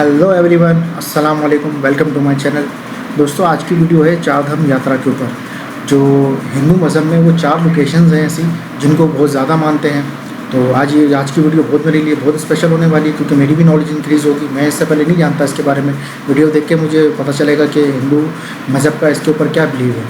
Hello everyone, अस्सलाम वालेकुम, welcome to my channel. दोस्तों, आज की वीडियो है चार धाम यात्रा के ऊपर। जो हिंदू मज़हब में वो चार लोकेशंस हैं ऐसी जिनको बहुत ज़्यादा मानते हैं। तो आज की वीडियो मेरे लिए बहुत स्पेशल होने वाली है, क्योंकि मेरी भी नॉलेज इंक्रीज़ होगी। मैं इससे पहले नहीं जानता इसके बारे में। वीडियो देख के मुझे पता चलेगा कि हिंदू मज़हब का इसके ऊपर क्या बिलीव है।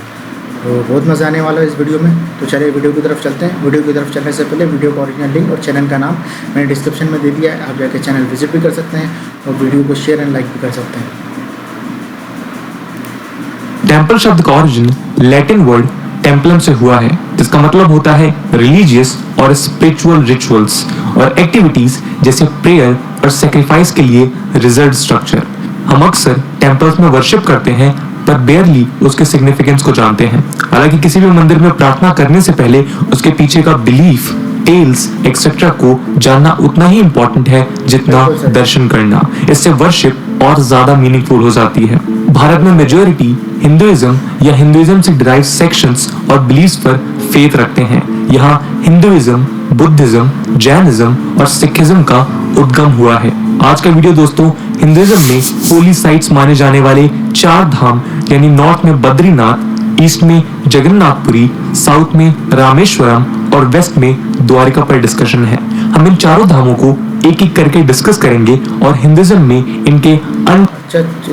तो बहुत मज़ा आने वाला है इस वीडियो में। तो चलिए वीडियो की तरफ चलते हैं। वीडियो की तरफ चलने से पहले वीडियो का ओरिजिनल लिंक और चैनल का नाम मैंने डिस्क्रिप्शन में दे दिया है। आप जाके चैनल विजिट भी कर सकते हैं और वीडियो को शेयर एंड लाइक भी कर सकते हैं। टेम्पल शब्द का ओरिजिन लैटिन वर्ड टेम्पलम से हुआ है, जिसका मतलब होता है रिलीजियस और स्पिरिचुअल रिचुअल्स और एक्टिविटीज जैसे प्रेयर और सैक्रिफाइस के लिए रिजर्व स्ट्रक्चर। हम अक्सर टेम्पल्स में वर्शिप करते हैं, पर बेयरली उसके सिग्निफिकेंस को जानते हैं। हालांकि किसी भी मंदिर में प्रार्थना करने से पहले उसके पीछे का बिलीफ, टेल्स एक्सेट्रा को जानना उतना ही इम्पोर्टेंट है जितना दर्शन करना। इससे वर्शिप और ज्यादा मीनिंगफुल हो जाती है। भारत में मेजॉरिटी हिंदुइज्म या हिंदुइज्म से डिराइव सेक्शंस और बिलीफ्स पर फेथ रखते हैं। यहाँ हिंदुइज्म, बुद्धिज्म, जैनिज्म और सिखिज्म का उद्गम हुआ है। आज का वीडियो दोस्तों हिंदुइज्म में होली साइट्स माने जाने वाले चार धाम यानी नॉर्थ में बद्रीनाथ, ईस्ट में जगन्नाथपुरी, साउथ में रामेश्वरम और वेस्ट में द्वारिका पर डिस्कशन है। हम इन चारों धामों को एक एक करके डिस्कस करेंगे और हिंदुइज्म में इनके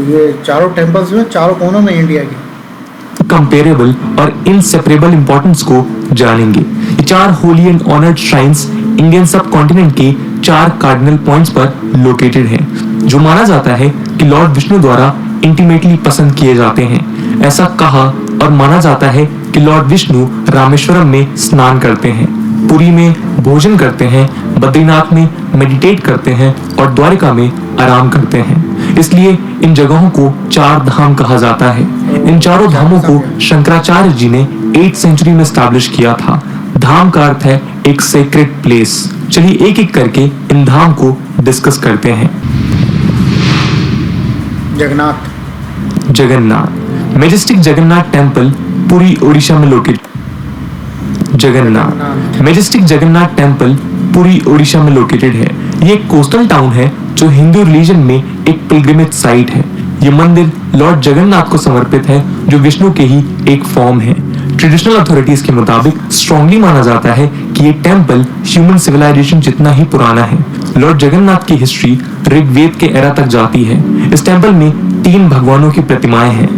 ये चारों टेम्पल्स में चारों कोनों में इंडिया की कंपेरेबल और इनसेपरेबल इंपॉर्टेंस को जानेंगे। ये चार Holi and honoured shrines Indian सब कॉन्टिनेंट के चार कार्डिनल पॉइंट्स पर लोकेटेड हैं, जो माना जाता है कि लॉर्ड विष्णु द्वारा इंटीमेटली पसंद किए जाते हैं। ऐसा कहा और माना जाता है कि लॉर्ड विष्णु रामेश्वरम में स्नान करते हैं, पुरी में भोजन करते हैं, बद्रीनाथ में मेडिटेट करते हैं और द्वारिका में आराम करते हैं। इसलिए इन जगहों को चार धाम कहा जाता है। इन चारों धामों को शंकराचार्य जी ने 8th सेंचुरी में स्टैब्लिश किया था। धाम का अर्थ है एक सेक्रेड प्लेस। चलिए एक एक करके इन धाम को डिस्कस करते हैं। जगन्नाथ मेजेस्टिक जगन्नाथ टेम्पल पुरी ओडिशा में located. Majestic Jagannath temple Puri Odisha में लोकेटेड है। ये एक कोस्टल टाउन है जो हिंदू रिलीजन में एक पिलग्रिमेज साइट है। ये मंदिर लॉर्ड जगन्नाथ को समर्पित है, जो विष्णु के ही एक फॉर्म है। ट्रेडिशनल अथॉरिटीज के मुताबिक स्ट्रांगली माना जाता है कि ये टेम्पल ह्यूमन सिविलाइजेशन जितना ही पुराना है। लॉर्ड जगन्नाथ की हिस्ट्री ऋग्वेद के एरा तक जाती है। इस टेम्पल में 3 भगवानों की प्रतिमाएं हैं।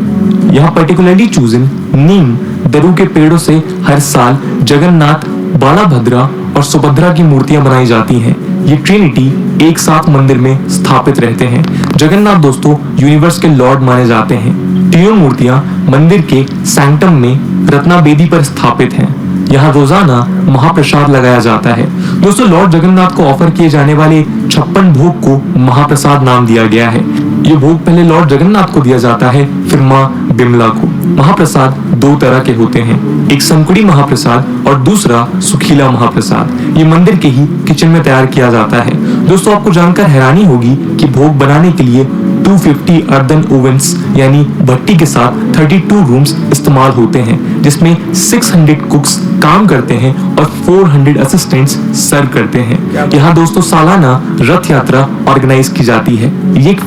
यहाँ पर्टिकुलरली चूजन नीम दरू के पेड़ों से हर साल जगन्नाथ, बालाभद्रा और सुभद्रा की मूर्तियां बनाई जाती हैं। ये ट्रिनिटी एक साथ मंदिर में स्थापित रहते हैं। जगन्नाथ दोस्तों यूनिवर्स के लॉर्ड माने जाते हैं। तीनों मूर्तियां मंदिर के सैंक्टम में रत्ना बेदी पर स्थापित हैं। यहाँ रोजाना महाप्रसाद लगाया जाता है। दोस्तों लॉर्ड जगन्नाथ को ऑफर किए जाने वाले 56 भोग को महाप्रसाद नाम दिया गया है। ये भोग पहले लॉर्ड जगन्नाथ को दिया जाता है, फिर माँ बिमला को। महाप्रसाद 2 तरह के होते हैं, एक संकुड़ी महाप्रसाद और दूसरा सुखीला महाप्रसाद। ये मंदिर के ही किचन में तैयार किया जाता है। दोस्तों आपको जानकर हैरानी होगी कि भोग बनाने के लिए 250 अर्दन ओवन्स यानी भट्टी के साथ 32 रूम्स इस्तेमाल होते हैं, जिसमें 600 कुक्स काम करते हैं और 400 असिस्टेंट्स सर्व करते हैं। यहाँ दोस्तों सालाना रथ यात्रा ऑर्गेनाइज की जाती है। ये एक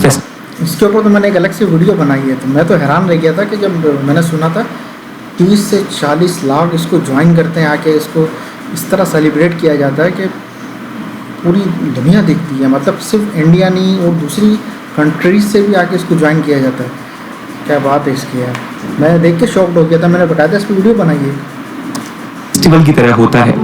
इसके ऊपर तो मैंने एक अलग से वीडियो बनाई है। तो मैं तो हैरान रह गया था कि जब मैंने सुना था 30 से 40 लाख इसको ज्वाइन करते हैं, आके इसको इस तरह सेलिब्रेट किया जाता है कि पूरी दुनिया देखती है। मतलब सिर्फ इंडिया नहीं और दूसरी कंट्रीज से भी आके इसको ज्वाइन किया जाता है। क्या बात है इसकी यार, मैं देख के शॉक्ड हो गया था। मैंने बताया था इस पर वीडियो बनाई है। फेस्टिवल की तरह होता है।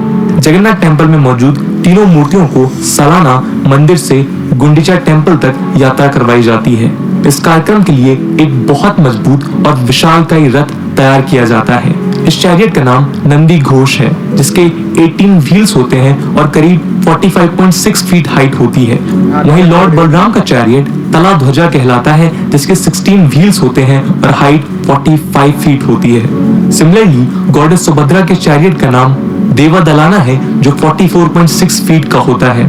जगन्नाथ टेम्पल में मौजूद तीनों मूर्तियों को सालाना मंदिर से गुंडीचा टेम्पल तक यात्रा करवाई जाती है। इस कार्यक्रम के लिए एक बहुत मजबूत और विशालकाय रथ तैयार किया जाता है। इस चैरियट का नाम नंदी घोष है, जिसके 18 व्हील्स होते हैं और करीब 45.6 फीट हाइट होती है। वहीं लॉर्ड बलराम का चैरियट तला ध्वजा कहलाता है, जिसके 16 व्हील्स होते हैं और हाइट 45 फीट होती है। सिमिलरली गॉडेस सुभद्रा के चैरियट का नाम देवा दलाना है, जो 44.6 फीट का होता है।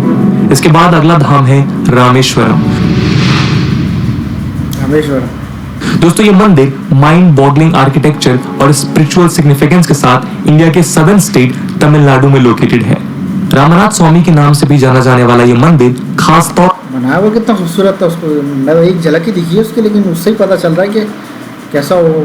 इसके बाद अगला धाम है रामेश्वरम। दोस्तों ये मंदिर माइंड बॉगलिंग आर्किटेक्चर और स्पिरिचुअल सिग्निफिकेंस के साथ इंडिया के सदर्न स्टेट तमिलनाडु में लोकेटेड है। रामनाथ स्वामी के नाम से भी जाना जाने वाला ये मंदिर खास तौर बनाया हुआ कितना खूबसूरत था, उसको मैं तो एक झलक ही दिखी है उसकी, लेकिन उससे ही पता चल रहा है कि कैसा वो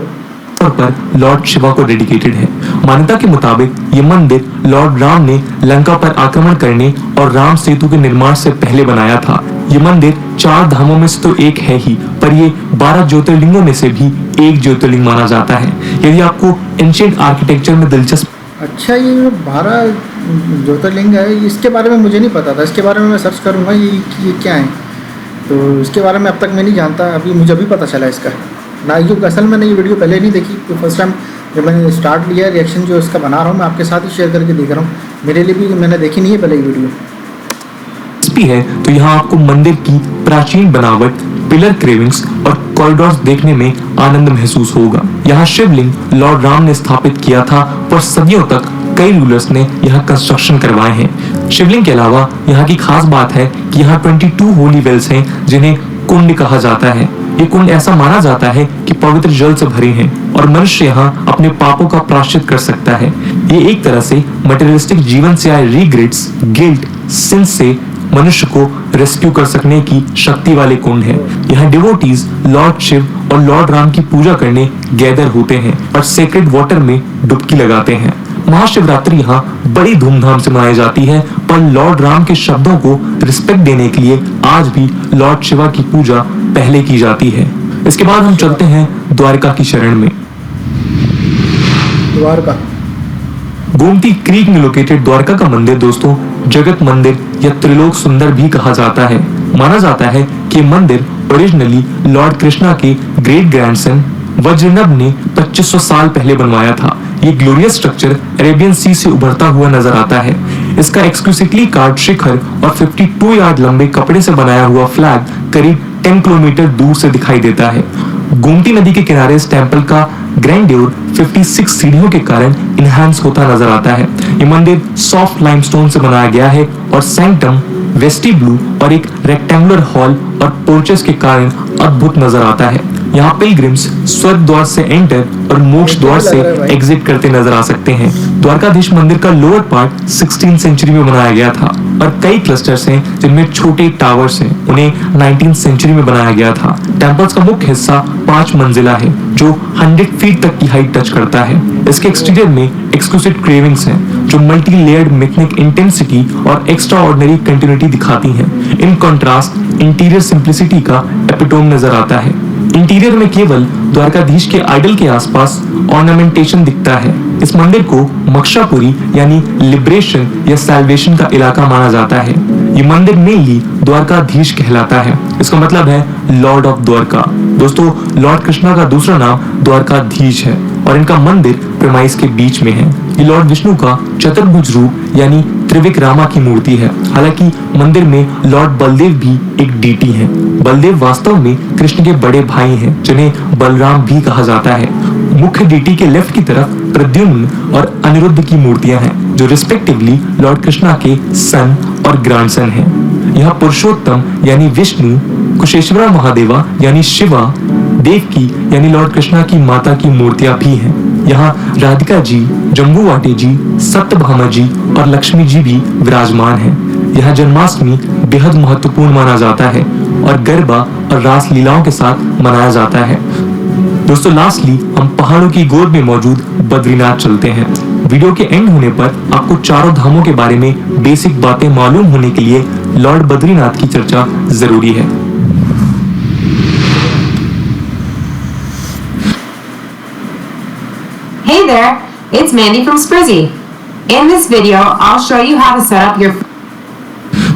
तौर पर लॉर्ड शिवा को डेडिकेटेड है। मान्यता के मुताबिक ये मंदिर लॉर्ड राम ने लंका पर आक्रमण करने और राम सेतु के निर्माण से पहले बनाया था। ये मंदिर 4 धामों में से तो एक है ही, पर ये 12 ज्योतिर्लिंगों में से भी एक ज्योतिर्लिंग माना जाता है। यदि आपको एंशिएंट आर्किटेक्चर में दिलचस्प अच्छा, ये जो 12 ज्योतिर्लिंग है इसके बारे में मुझे नहीं पता था। इसके बारे में मैं सर्च करूँगा ये क्या है, तो इसके बारे में अब तक मैं नहीं जानता, अभी मुझे अभी पता चला इसका ना। क्योंकि असल मैंने ये वीडियो पहले नहीं देखी, तो फर्स्ट टाइम जब मैंने स्टार्ट लिया रिएक्शन जो इसका बना रहा हूँ मैं आपके साथ ही शेयर करके देख रहा हूँ। मेरे लिए भी मैंने देखी नहीं है पहले ये वीडियो भी है, तो यहाँ आपको मंदिर की प्राचीन बनावट, पिलर क्रेविंग्स और कॉरिडोर्स देखने में आनंद महसूस होगा। यहाँ शिवलिंग लॉर्ड राम ने स्थापित किया था, पर सदियों तक कई रूलर्स ने यहाँ कंस्ट्रक्शन करवाए हैं। शिवलिंग के अलावा यहाँ की खास बात है कि यहाँ 22 होली वेल्स हैं, जिन्हें कुंड कहा जाता है। ये कुंड ऐसा माना जाता है कि पवित्र जल से भरे हैं और मनुष्य यहाँ अपने पापों का प्रायश्चित कर सकता है। ये एक तरह से मटेरियलिस्टिक जीवन से आए रिग्रेट्स, गिल्ट, सिंस से मनुष्य को रेस्क्यू कर सकने की शक्ति वाले कुंड है। यहाँ डिवोटीज लॉर्ड शिव और लॉर्ड राम की पूजा करने गैदर होते हैं और सेक्रेड वाटर में डुबकी लगाते हैं। महाशिवरात्रि यहाँ बड़ी धूमधाम से मनाई जाती है, पर लॉर्ड राम के शब्दों को रिस्पेक्ट देने के लिए आज भी लॉर्ड शिवा की पूजा पहले की जाती है। इसके बाद हम चलते हैं द्वारका की शरण में। द्वारका गोमती क्रीक में लोकेटेड द्वारका का मंदिर दोस्तों जगत मंदिर या त्रिलोक सुंदर भी कहा जाता है। माना जाता है कि मंदिर ओरिजिनली लॉर्ड कृष्णा के ग्रेट ग्रैंडसन वज्रनभ ने 2500 साल पहले बनवाया था। ये ग्लोरियस स्ट्रक्चर अरेबियन सी से उभरता हुआ नजर आता है। इसका एक्सक्लूसिवली कार्ड शिखर और 52 यार्ड लंबे कपड़े से बनाया हुआ फ्लैग करीब 10 किलोमीटर दूर से दिखाई देता है। गोमती नदी के किनारे इस टेंपल का ग्रैंड्योर 56 सीढ़ियों के कारण इनहैंस होता नजर आता है। ये मंदिर सॉफ्ट लाइमस्टोन से बनाया गया है और सैंक्टम, वेस्टिब्लू और एक रेक्टेंगुलर हॉल और पोर्चेस के कारण अद्भुत नजर आता है। यहाँ पिलग्रिम्स स्वर्ग द्वार से एंटर और मोक्ष द्वार से एग्जिट करते नजर आ सकते हैं। द्वारकाधीश मंदिर का लोअर पार्ट 16th सेंचुरी में बनाया गया था और कई क्लस्टर्स हैं जिनमें छोटे टावर्स हैं, उन्हें 19th सेंचुरी में बनाया गया था। टेंपल्स का मुख्य हिस्सा 5 मंजिला है जो 100 फीट तक की हाइट टच करता है। इसके एक्सटीरियर में एक्सक्लूसिव क्रेविंग्स हैं जो मल्टी लेयर्ड मैग्नेटिक इंटेंसिटी और एक्स्ट्रा ऑर्डिनरी कंटिन्यूटी दिखाती हैं। इन कॉन्ट्रास्ट इंटीरियर सिंप्लिसिटी का एपिटोम नजर आता है। इंटीरियर में केवल द्वारकाधीश के आइडल के आसपास ऑर्नामेंटेशन दिखता है। इस मंदिर को मक्षापुरी यानी लिबरेशन या सैल्वेशन का इलाका माना जाता है। ये मंदिर मेनली द्वारकाधीश कहलाता है। इसका मतलब है लॉर्ड ऑफ द्वारका। दोस्तों लॉर्ड कृष्णा का दूसरा नाम द्वारकाधीश है और इनका मंदिर प्रेमाइस के बीच में है। ये लॉर्ड विष्णु का चतुर्भुज रूप यानी त्रिविक्रामा की मूर्ति है। हालांकि मंदिर में लॉर्ड बलदेव भी एक डीटी है। बलदेव वास्तव में कृष्ण के बड़े भाई हैं जिन्हें बलराम भी कहा जाता है। मुख्य डीटी के लेफ्ट की तरफ प्रद्युम्न और अनिरुद्ध की मूर्तियां हैं जो रिस्पेक्टिवली लॉर्ड कृष्णा के सन और ग्रैंडसन हैं। यहाँ पुरुषोत्तम यानी विष्णु, कुशेश्वरा महादेवा यानी शिवा, देवकी यानी लॉर्ड कृष्णा की माता की मूर्तियां भी हैं। यहाँ राधिका जी, जम्बूवाटे जी, सत्यभामा जी और लक्ष्मी जी भी विराजमान हैं। यहाँ जन्माष्टमी बेहद महत्वपूर्ण माना जाता है और गरबा और रास लीलाओं के साथ मनाया जाता है। दोस्तों लास्टली हम पहाड़ों की गोद में मौजूद बद्रीनाथ चलते हैं। वीडियो के एंड होने पर आपको चारों धामों के बारे में बेसिक बातें मालूम होने के लिए लॉर्ड बद्रीनाथ की चर्चा जरूरी है। Hey there, it's Mandy from Sprizzy. In this video, I'll show you how to set up your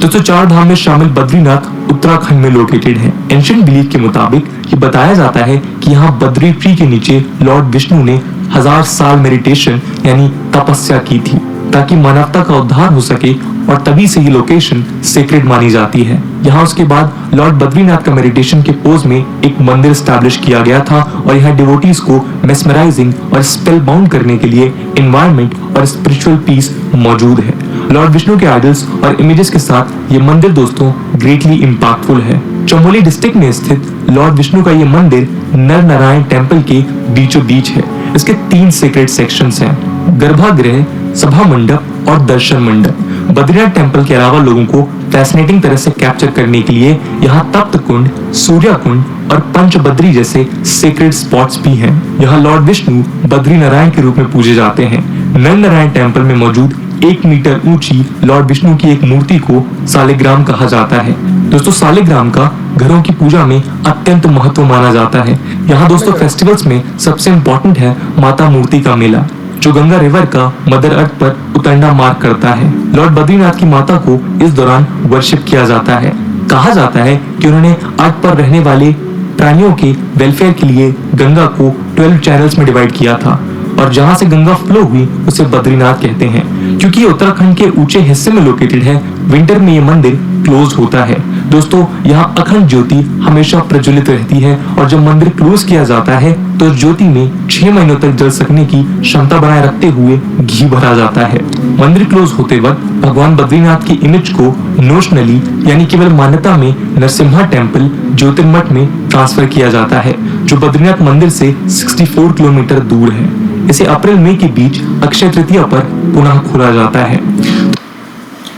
दोस्तों चार धाम में शामिल बद्रीनाथ उत्तराखंड में लोकेटेड है। एंशिएंट बिलीफ के मुताबिक ये बताया जाता है कि यहाँ बद्री ट्री के नीचे लॉर्ड विष्णु ने 1000 साल मेडिटेशन यानी तपस्या की थी ताकि मानवता का उद्धार हो सके और तभी से ये लोकेशन सेक्रेड मानी जाती है। यहाँ उसके बाद लॉर्ड बद्रीनाथ का मेडिटेशन के पोज में एक मंदिर स्टैब्लिश किया गया था और यहाँ डिवोटीज को मेस्मराइजिंग और स्पेल बाउंड करने के लिए एनवायरनमेंट और स्पिरिचुअल पीस मौजूद है। लॉर्ड विष्णु के आइडल्स और इमेजेस के साथ ये मंदिर दोस्तों ग्रेटली इम्पैक्टफुल है। चमोली डिस्ट्रिक्ट में स्थित लॉर्ड विष्णु का ये मंदिर नर नारायण टेम्पल के बीचों बीच है। इसके 3 सेक्रेड सेक्शंस हैं, गर्भगृह, सभा मंडप और दर्शन मंडप। बद्रीनाथ टेम्पल के अलावा लोगों को फैसिनेटिंग तरह से कैप्चर करने के लिए यहाँ तप्त कुंड, सूर्य कुंड और पंचबद्री जैसे सेक्रेड स्पॉट्स भी हैं। यहाँ लॉर्ड विष्णु बद्री नारायण के रूप में पूजे जाते हैं। नर नारायण टेम्पल में मौजूद 1 मीटर ऊंची लॉर्ड विष्णु की एक मूर्ति को सालिग्राम कहा जाता है। दोस्तों सालिग्राम का घरों की पूजा में अत्यंत महत्व माना जाता है। यहाँ दोस्तों फेस्टिवल्स में सबसे इम्पोर्टेंट है माता मूर्ति का मेला, जो गंगा रिवर का मदर अर्थ पर उतरना मार्क करता है। लॉर्ड बद्रीनाथ की माता को इस दौरान वर्शिप किया जाता है। कहा जाता है कि उन्होंने अर्थ पर रहने वाले प्राणियों के वेलफेयर के लिए गंगा को 12 चैनल्स में डिवाइड किया था, और जहां से गंगा फ्लो हुई उसे बद्रीनाथ कहते हैं। क्योंकि ये उत्तराखंड के ऊंचे हिस्से में लोकेटेड है, विंटर में ये मंदिर क्लोज होता है। दोस्तों यहाँ अखंड ज्योति हमेशा प्रज्वलित रहती है, और जब मंदिर क्लोज किया जाता है तो ज्योति में 6 महीनों तक जल सकने की क्षमता बनाए रखते हुए घी भरा जाता है। मंदिर क्लोज होते वक्त भगवान बद्रीनाथ की इमेज को नोशनली यानी केवल मान्यता में नरसिम्हा टेम्पल ज्योतिर्मठ में ट्रांसफर किया जाता है, जो बद्रीनाथ मंदिर से 64 किलोमीटर दूर है। इसे अप्रैल मई के बीच अक्षय तृतीया पर पुनः खोला जाता है।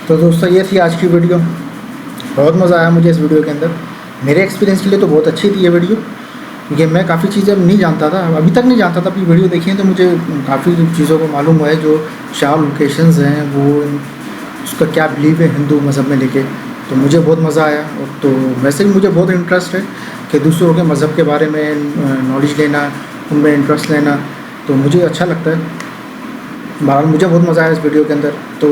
तो दोस्तों ये थी आज की वीडियो। बहुत मज़ा आया मुझे इस वीडियो के अंदर। मेरे एक्सपीरियंस के लिए तो बहुत अच्छी थी ये वीडियो, क्योंकि मैं काफ़ी चीज़ें नहीं जानता था, अभी तक नहीं जानता था। अभी वीडियो देखी है तो मुझे काफ़ी चीज़ों को मालूम हुआ है। जो 4 लोकेशंस हैं वो उसका क्या बिलीव है हिंदू मज़हब में लेके, तो मुझे बहुत मज़ा आया। और तो वैसे भी मुझे बहुत इंटरेस्ट है कि दूसरों के मज़हब के बारे में नॉलेज लेना, उनमें इंटरेस्ट लेना, तो मुझे अच्छा लगता है। बहरहाल मुझे बहुत मज़ा आया इस वीडियो के अंदर। तो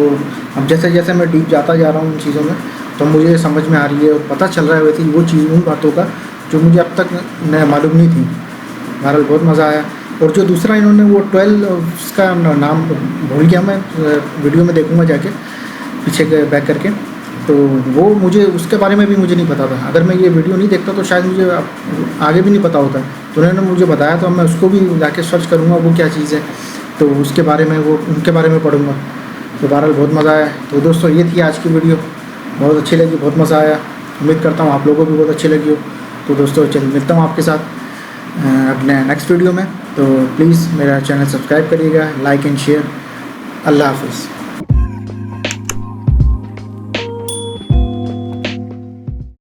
अब जैसे जैसे मैं डीप जाता जा रहा हूँ उन चीज़ों में, तो मुझे समझ में आ रही है और पता चल रहा है वैसे वो चीज़, उन बातों का जो मुझे अब तक न मालूम नहीं थी। बहरहाल बहुत मज़ा आया। और जो दूसरा इन्होंने वो 12 उसका नाम भूल गया मैं, वीडियो में देखूँगा जाके पीछे बैक करके, तो वो मुझे उसके बारे में भी मुझे नहीं पता था। अगर मैं ये वीडियो नहीं देखता तो शायद मुझे आगे भी नहीं पता होता। तो उन्होंने मुझे बताया, तो मैं उसको भी जाके सर्च करूँगा वो क्या चीज़ है, तो उसके बारे में वो उनके बारे में पढ़ूँगा। तो बहरहाल बहुत मज़ा आया। तो दोस्तों ये थी आज की वीडियो, बहुत अच्छी लगी, बहुत मज़ा आया। उम्मीद करता हूँ आप लोगों को भी बहुत अच्छी लगी हो। तो दोस्तों चलिए मिलता हूँ आपके साथ अपने नेक्स्ट वीडियो में। तो प्लीज़ मेरा चैनल सब्सक्राइब करिएगा, लाइक एंड शेयर। अल्लाह हाफ़िज़।